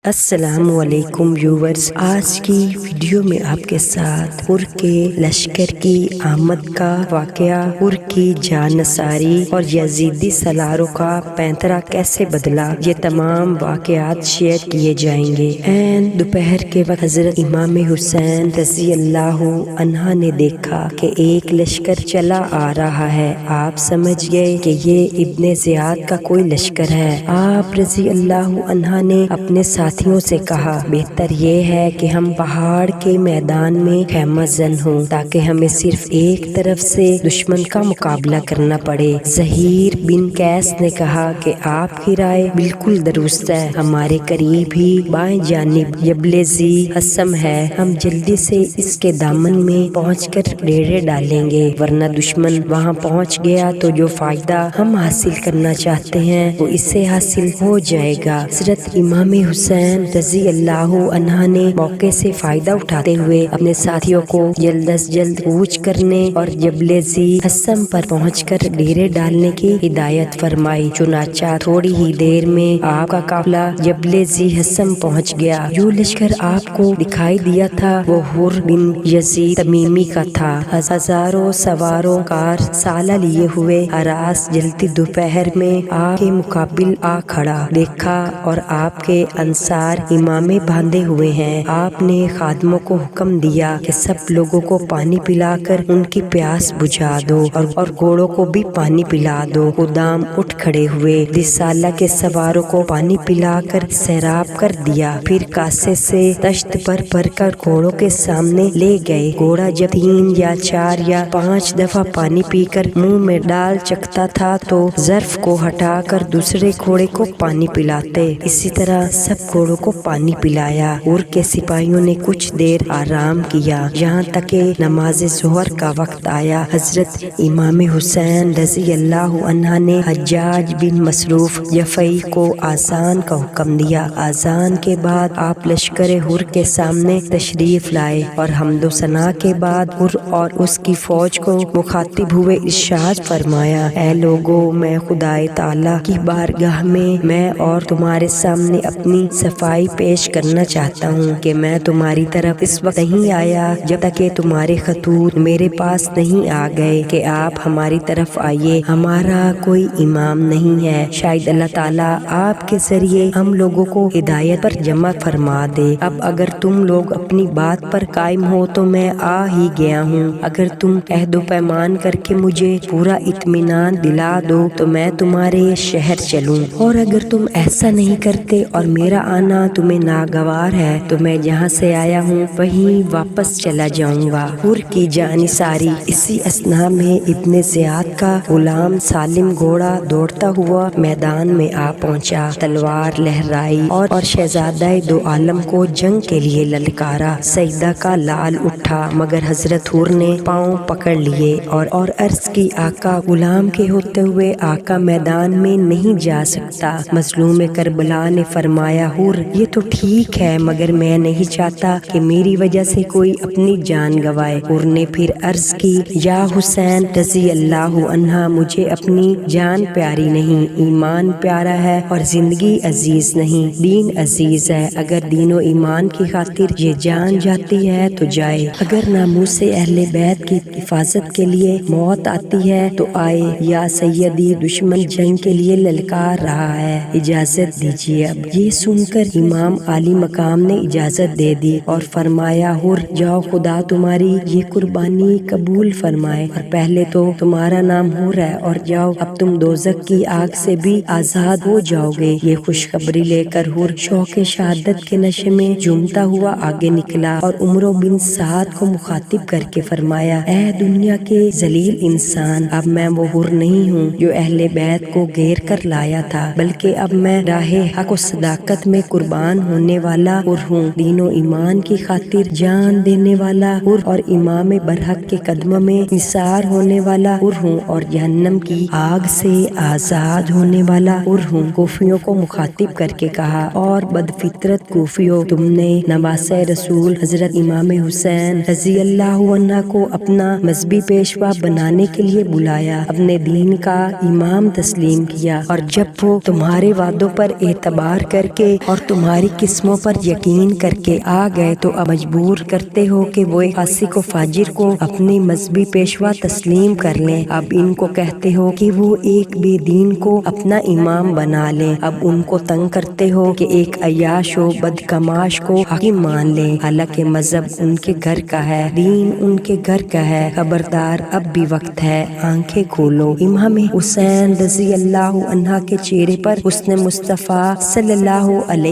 السلام علیکم ویورز، آج کی ویڈیو میں آپ کے ساتھ ہر کے لشکر کی آمد کا واقعہ، ہر کی جانثاری اور یزیدی سالاروں کا پینترا کیسے بدلا، یہ تمام واقعات شیئر کیے جائیں گے۔ این دوپہر کے وقت حضرت امام حسین رضی اللہ عنہ نے دیکھا کہ ایک لشکر چلا آ رہا ہے۔ آپ سمجھ گئے کہ یہ ابن زیاد کا کوئی لشکر ہے۔ آپ رضی اللہ عنہ نے اپنے ساتھیوں سے کہا، بہتر یہ ہے کہ ہم پہاڑ کے میدان میں خیمہ زن ہوں تاکہ ہمیں صرف ایک طرف سے دشمن کا مقابلہ کرنا پڑے۔ زہیر بن قیس نے کہا کہ آپ کی رائے بالکل درست ہے، ہمارے قریب ہی بائیں جانب جبل ذی حسم ہے، ہم جلدی سے اس کے دامن میں پہنچ کر ڈیرے ڈالیں گے، ورنہ دشمن وہاں پہنچ گیا تو جو فائدہ ہم حاصل کرنا چاہتے ہیں وہ اس سے حاصل ہو جائے گا۔ حضرت امام حسین رضی اللہ عنہ نے موقع سے فائدہ اٹھاتے ہوئے اپنے ساتھیوں کو جلد از جلد کوچ کرنے اور جبل ذی حسم پر پہنچ کر ڈیرے ڈالنے کی ہدایت فرمائی۔ چنانچہ تھوڑی ہی دیر میں آپ کا قافلہ جبل ذی حسم پہنچ گیا۔ جو لشکر آپ کو دکھائی دیا تھا وہ حر بن یزید تمیمی کا تھا۔ ہزاروں سواروں کار سالہ لیے ہوئے ہراس جلتی دوپہر میں آپ کے مقابل آ کھڑا دیکھا اور آپ کے انصار امامے باندھے ہوئے ہیں۔ آپ نے خادموں کو حکم دیا کہ سب لوگوں کو پانی پلا کر ان کی پیاس بجھا دو اور گھوڑوں کو بھی پانی پلا دو۔ خدام اٹھ کھڑے ہوئے، رسالہ کے سواروں کو پانی پلا کر سیراب کر دیا، پھر کاسے سے تشت پر بھر کر گھوڑوں کے سامنے لے گئے۔ گھوڑا جب 3 یا 4 یا 5 دفعہ پانی پی کر منہ میں ڈال چکتا تھا تو ظرف کو ہٹا کر دوسرے گھوڑے کو پانی پلاتے۔ اسی طرح سب گھوڑوں کو پانی پلایا۔ اور کے سپاہیوں نے کچھ دیر آرام کیا، یہاں تک کہ نماز ظہر کا وقت آیا۔ حضرت امام حسین رضی اللہ عنہ نے حجاج بن مصروف جفئی کو آذان کا حکم دیا۔ آذان کے بعد آپ لشکر حر کے سامنے تشریف لائے اور حمد و ثنا کے بعد حر اور اس کی فوج کو مخاطب ہوئے ارشاد فرمایا، اے لوگو، میں خدائے تعالیٰ کی بارگاہ میں اور تمہارے سامنے اپنی صفائی پیش کرنا چاہتا ہوں کہ میں تمہاری طرف اس وقت نہیں آیا جب تک کہ تمہارے خطوط میرے پاس نہیں آ گئے کہ آپ ہماری طرف آئیے، ہمارا کوئی امام نہیں ہے، شاید اللہ تعالیٰ آپ کے ذریعے ہم لوگوں کو ہدایت پر جمع فرما دے۔ اب اگر تم لوگ اپنی بات پر قائم ہو تو میں آ ہی گیا ہوں، اگر تم عہد و پیمان کر کے مجھے پورا اطمینان دلا دو تو میں تمہارے شہر چلوں، اور اگر تم ایسا نہیں کرتے اور میرا آنا تمہیں ناگوار ہے تو میں جہاں سے آیا ہوں وہیں واپس چلا جاؤں گا۔ حر کی جانثاری۔ اسی اثناء میں ابن زیاد کا غلام سالم گھوڑا دوڑتا ہوا میدان میں آ پہنچا، تلوار لہرائی اور شہزادہ دو عالم کو جنگ کے لیے للکارا۔ سیدہ کا لال اٹھا مگر حضرت حر نے پاؤں پکڑ لیے اور عرض کی، آقا، غلام کے ہوتے ہوئے آقا میدان میں نہیں جا سکتا۔ مظلوم کربلا نے فرمایا، حر، یہ تو ٹھیک ہے مگر میں نہیں چاہتا کہ میری وجہ سے کوئی اپنی جان گوائے۔ حر نے پھر عرض کی، یا حسین رضی اللہ عنہ، مجھے اپنی جان پیاری نہیں، ایمان پیارا ہے اور زندگی عزیز نہیں، دین عزیز ہے۔ اگر دین و ایمان کی خاطر یہ جان جاتی ہے تو جائے، اگر ناموس اہل بیت کی حفاظت کے لیے موت آتی ہے تو آئے۔ یا سیدی، دشمن جنگ کے لیے للکار رہا ہے، اجازت دیجیے۔ اب یہ سن کر امام عالی مقام نے اجازت دے دی اور فرمایا، حر، جاؤ، خدا تمہاری یہ قربانی قبول فرمائے، اور پہلے تو تمہارا نام حر ہے، اور جاؤ، اب تم دوزخ کی آگ سے بھی آزاد ہو جاؤ گے۔ یہ خوشخبری لے کر حر شوق شہادت کے نشے میں جھومتا ہوا آگے نکلا اور عمرو بن سعد کو مخاطب کر کے فرمایا، اے دنیا کے ذلیل انسان، اب میں وہ حر نہیں ہوں جو اہل بیت کو گھیر کر لایا تھا، بلکہ اب میں راہ حق و صداقت میں قربان ہونے والا حر ہوں، دین و ایمان کی خاطر جان دینے والا حر، اور امام برحق کے قدموں میں نثار ہونے والا حر ہوں، اور جہنم کی آگ سے آزاد ہونے والا حر ہوں۔ کوفیوں کو مخاطب کر کے کہا، اور بدفطرت کوفیوں، تم نے نواسہ رسول حضرت امام حسین رضی اللہ عنہ کو اپنا مذہبی پیشوا بنانے کے لیے بلایا، اپنے دین کا امام تسلیم کیا، اور جب وہ تمہارے وعدوں پر اعتبار کر کے اور اور تمہاری قسموں پر یقین کر کے آ گئے تو اب مجبور کرتے ہو کہ وہ ایک فاسق و فاجر کو اپنی مذہبی پیشوا تسلیم کر لیں۔ اب ان کو کہتے ہو کہ وہ ایک بے دین کو اپنا امام بنا لیں۔ اب ان کو تنگ کرتے ہو کہ ایک عیاش و بدکماش کو حاکم مان لیں، حالانکہ مذہب ان کے گھر کا ہے، دین ان کے گھر کا ہے۔ خبردار، اب بھی وقت ہے، آنکھیں کھولو۔ امام حسین رضی اللہ عنہ کے چہرے پر حسن مصطفیٰ صلی اللہ علیہ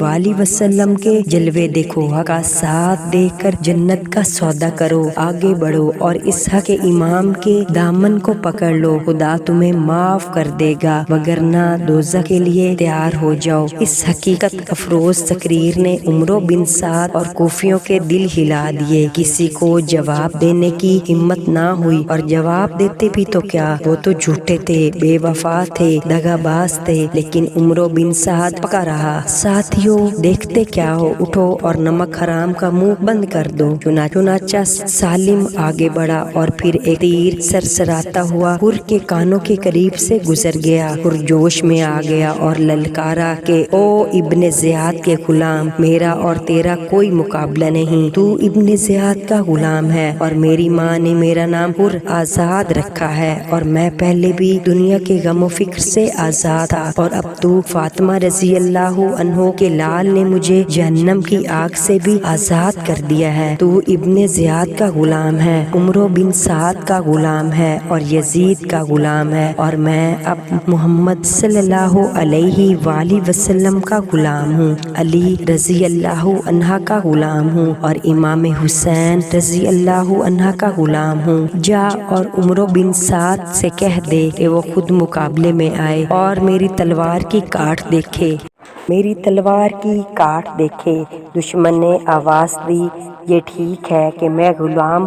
وآلہ وسلم کے جلوے دیکھو، حق کا ساتھ دیکھ کر جنت کا سودا کرو، آگے بڑھو اور اس حق کے امام کے دامن کو پکڑ لو، خدا تمہیں معاف کر دے گا، وگرنہ دوزخ کے لیے تیار ہو جاؤ۔ اس حقیقت افروز تقریر نے عمرو بن سعد اور کوفیوں کے دل ہلا دیے۔ کسی کو جواب دینے کی ہمت نہ ہوئی، اور جواب دیتے بھی تو کیا، وہ تو جھوٹے تھے، بے وفا تھے، دغا باز تھے، لیکن عمرو بن سعد پکا رہا۔ ساتھیو، دیکھتے کیا ہو، اٹھو اور نمک حرام کا منہ بند کر دو۔ چنانچہ سالم آگے بڑھا اور پھر ایک تیر سرسراتا ہوا حر کے کانوں کے قریب سے گزر گیا۔ حر جوش میں آ گیا اور للکارا کہ او ابن زیاد کے غلام، میرا اور تیرا کوئی مقابلہ نہیں، تو ابن زیاد کا غلام ہے اور میری ماں نے میرا نام حر آزاد رکھا ہے، اور میں پہلے بھی دنیا کے غم و فکر سے آزاد تھا، اور اب تو فاطمہ رضی اللہ عنہ کے لال نے مجھے جہنم کی آگ سے بھی آزاد کر دیا ہے۔ تو ابن زیاد کا غلام ہے، عمرو بن سعد کا غلام ہے اور یزید کا غلام ہے، اور میں اب محمد صلی اللہ علیہ وآلہ وسلم کا غلام ہوں، علی رضی اللہ عنہ کا غلام ہوں اور امام حسین رضی اللہ عنہ کا غلام ہوں۔ جا اور عمرو بن سعد سے کہہ دے کہ وہ خود مقابلے میں آئے اور میری تلوار کی کاٹ دیکھے۔ میری تلوار کی کاٹ دیکھے۔ دشمن نے آواز دی، یہ ٹھیک ہے کہ میں غلام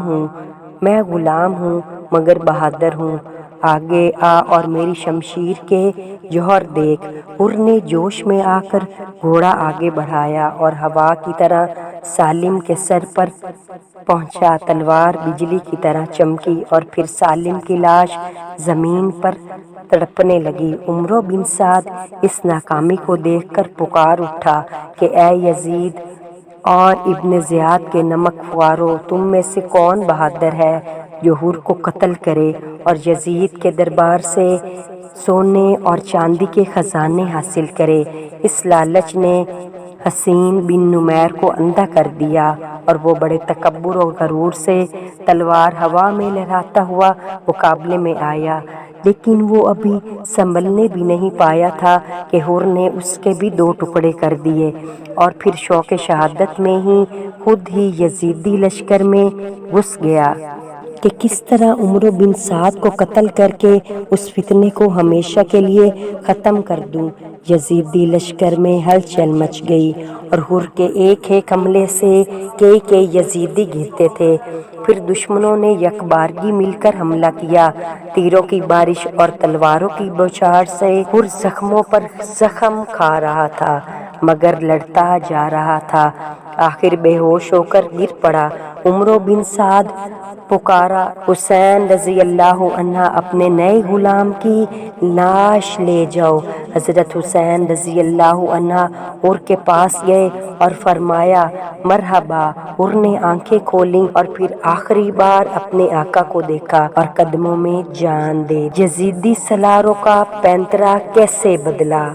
ہوں مگر بہادر ہوں، آگے آ اور میری شمشیر کے جوہر دیکھ۔ حر نے جوش میں آ کر گھوڑا آگے بڑھایا اور ہوا کی طرح سالم کے سر پر پہنچا، تلوار بجلی کی طرح چمکی اور پھر سالم کی لاش زمین پر تڑپنے لگی۔ عمرو بن سعد اس ناکامی کو دیکھ کر پکار اٹھا کہ اے یزید اور ابن زیاد کے نمک خوارو، تم میں سے کون بہادر ہے جو حر کو قتل کرے اور یزید کے دربار سے سونے اور چاندی کے خزانے حاصل کرے؟ اس لالچ نے حسین بن نمیر کو اندھا کر دیا اور وہ بڑے تکبر اور غرور سے تلوار ہوا میں لہراتا ہوا مقابلے میں آیا، لیکن وہ ابھی سنبھلنے بھی نہیں پایا تھا کہ حر نے اس کے بھی 2 ٹکڑے کر دیے، اور پھر شوق شہادت میں ہی خود ہی یزیدی لشکر میں گھس گیا کہ کس طرح عمرو بن سعد کو قتل کر کے اس فتنے کو ہمیشہ کے لیے ختم کر دوں۔ یزیدی لشکر میں ہلچل مچ گئی اور حر کے ایک حملے سے کئی یزیدی گرتے تھے۔ پھر دشمنوں نے یک بارگی مل کر حملہ کیا، تیروں کی بارش اور تلواروں کی بوچھار سے حر زخموں پر زخم کھا رہا تھا مگر لڑتا جا رہا تھا، آخر بے ہوش ہو کر گر پڑا۔ عمرو بن سعد پکارا، حسین رضی اللہ عنہ اپنے نئے غلام کی لاش لے جاؤ۔ حضرت حسین رضی اللہ عنہ حر کے پاس گئے اور فرمایا مرحبا۔ حر نے آنکھیں کھولیں اور پھر آخری بار اپنے آقا کو دیکھا اور قدموں میں جان دے۔ یزیدی سالاروں کا پینترا کیسے بدلا؟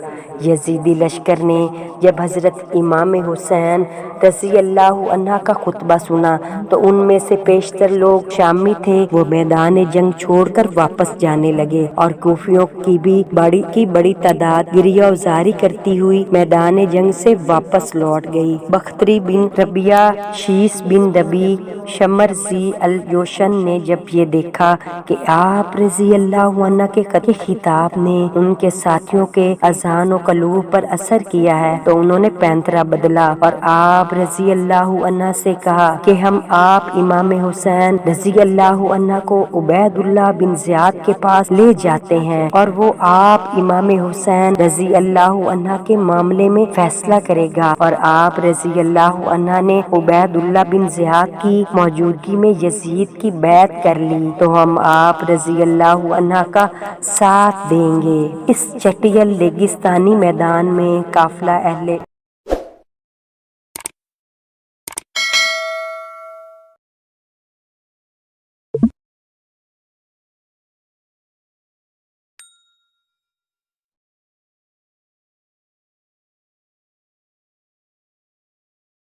یزیدی لشکر نے جب حضرت امام حسین رضی اللہ عنہ کا خطبہ سنا تو ان میں سے بیشتر لوگ شامی تھے، وہ میدان جنگ چھوڑ کر واپس جانے لگے، اور کوفیوں کی بھی بڑی تعداد گریہ وزاری کرتی ہوئی میدان جنگ سے واپس لوٹ گئی۔ بختری بن ربیعہ، شیس بن ربیع، شمرزی الجوشن نے جب یہ دیکھا کہ آپ رضی اللہ عنہ کے خطاب نے ان کے ساتھیوں کے اذان و قلوب پر اثر کیا ہے تو انہوں نے پینترا بدلا اور آپ رضی اللہ عنہ سے کہا کہ ہم آپ امام حسین رضی اللہ عنہ کو عبید اللہ بن زیاد کے پاس لے جاتے ہیں اور وہ آپ امام حسین رضی اللہ عنہ کے معاملے میں فیصلہ کرے گا، اور آپ رضی اللہ عنہ نے عبید اللہ بن زیاد کی موجودگی میں یزید کی بیعت کر لی تو ہم آپ رضی اللہ عنہ کا ساتھ دیں گے۔ اس چٹیل ریگستانی میدان میں قافلہ اہل